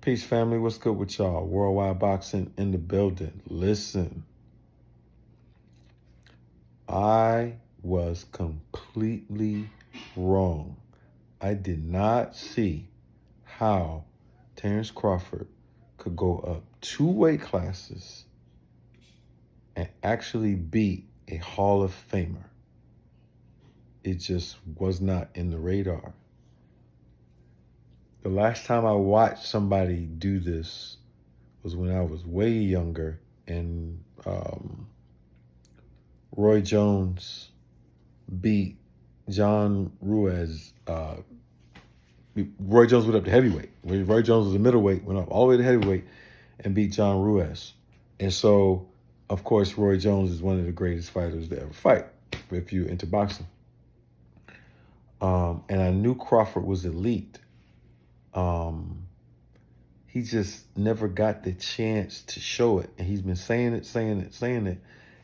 Peace, family. What's good with y'all? Worldwide Boxing in the building. Listen, I was completely wrong. I did not see how Terrence Crawford could go up 2 weight classes and actually beat a Hall of Famer. It just was not in the radar. The last time I watched somebody do this was when I was way younger, and Roy Jones beat John Ruiz. Roy Jones went up to heavyweight. Roy Jones was a middleweight, went up all the way to heavyweight and beat John Ruiz. And so, of course, Roy Jones is one of the greatest fighters to ever fight, if you're into boxing. And I knew Crawford was elite. He just never got the chance to show it. And he's been saying it.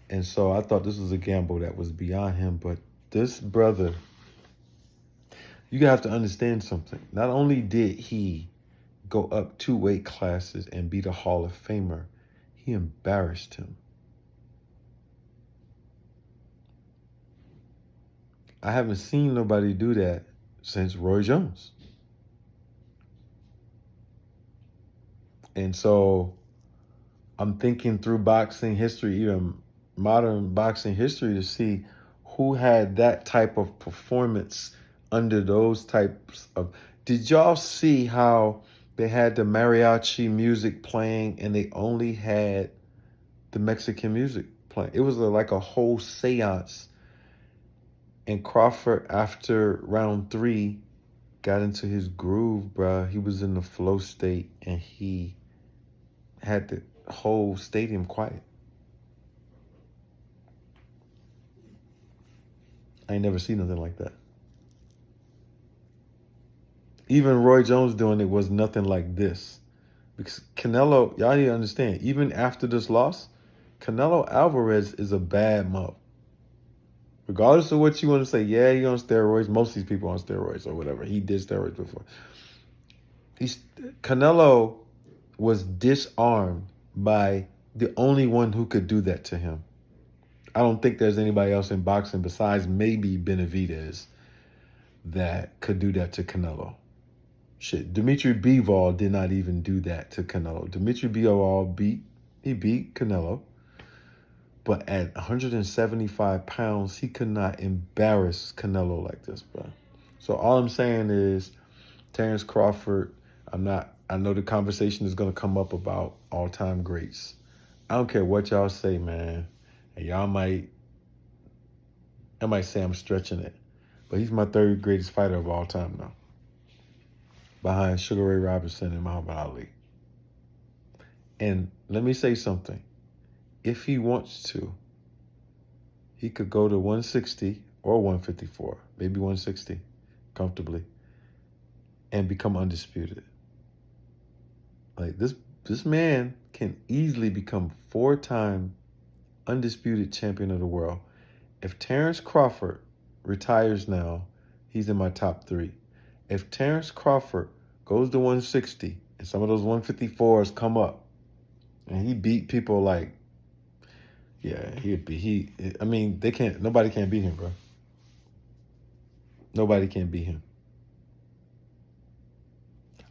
And so I thought this was a gamble that was beyond him. But this brother, you have to understand something. Not only did he go up 2 weight classes and beat a Hall of Famer, he embarrassed him. I haven't seen nobody do that since Roy Jones. And so I'm thinking through boxing history, even modern boxing history, to see who had that type of performance under those types of... Did y'all see how they had the mariachi music playing and they only had the Mexican music playing? It was like a whole seance. And Crawford, after round 3, got into his groove, bruh. He was in the flow state and he had the whole stadium quiet. I ain't never seen nothing like that. Even Roy Jones doing it was nothing like this. Because Canelo, y'all need to understand, even after this loss, Canelo Alvarez is a bad mug. Regardless of what you want to say, yeah, he on steroids. Most of these people on steroids or whatever. He did steroids before. Canelo was disarmed by the only one who could do that to him. I don't think there's anybody else in boxing besides maybe Benavidez that could do that to Canelo. Shit, Dimitri Bivol did not even do that to Canelo. Dimitri Bivol beat Canelo, but at 175 pounds, he could not embarrass Canelo like this, bro. So all I'm saying is, Terrence Crawford, I know the conversation is going to come up about all-time greats. I don't care what y'all say, man. And I might say I'm stretching it, but he's my 3rd greatest fighter of all time now, behind Sugar Ray Robinson and Muhammad Ali. And let me say something. If he wants to, he could go to 160 or 154, maybe 160 comfortably, and become undisputed. Like this man can easily become 4-time undisputed champion of the world. If Terrence Crawford retires now, he's in my top 3. If Terrence Crawford goes to 160 and some of those 154s come up and he beat people like, yeah, nobody can beat him, bro. Nobody can beat him.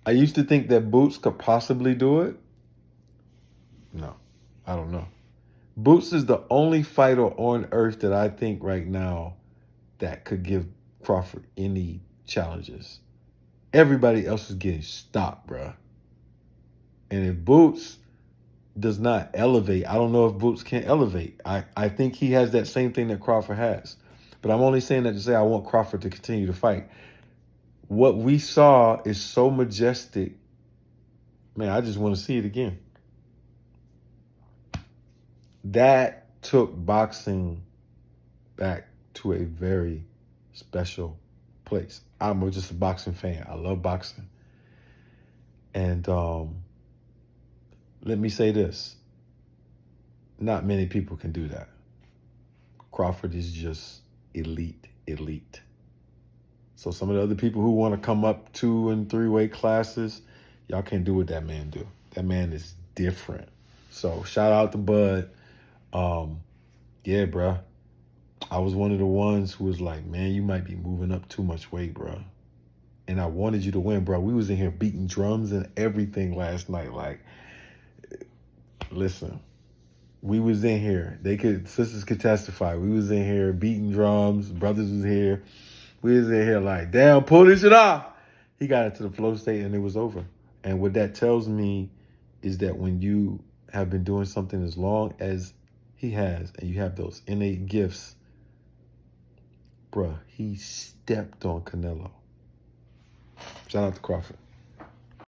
I used to think that Boots could possibly do it. No, I don't know. Boots is the only fighter on earth that I think right now that could give Crawford any challenges. Everybody else is getting stopped, bro. And if Boots does not elevate, I don't know if Boots can elevate. I think he has that same thing that Crawford has. But I'm only saying that to say I want Crawford to continue to fight. What we saw is so majestic. Man, I just want to see it again. That took boxing back to a very special place. I'm just a boxing fan. I love boxing. And let me say this. Not many people can do that. Crawford is just elite. So some of the other people who want to come up 2 and 3 weight classes, Y'all can't do what that man do. That man is different. So shout out to Bud. Yeah, bruh. I was one of the ones who was like, man, you might be moving up too much weight, bruh. And I wanted you to win, bro. We was in here beating drums and everything last night. Like, listen, we was in here. Sisters could testify. We was in here beating drums. Brothers was here. We was in here like, damn, pull this shit off. He got into the flow state and it was over. And what that tells me is that when you have been doing something as long as he has, and you have those innate gifts, bruh, he stepped on Canelo. Shout out to Crawford.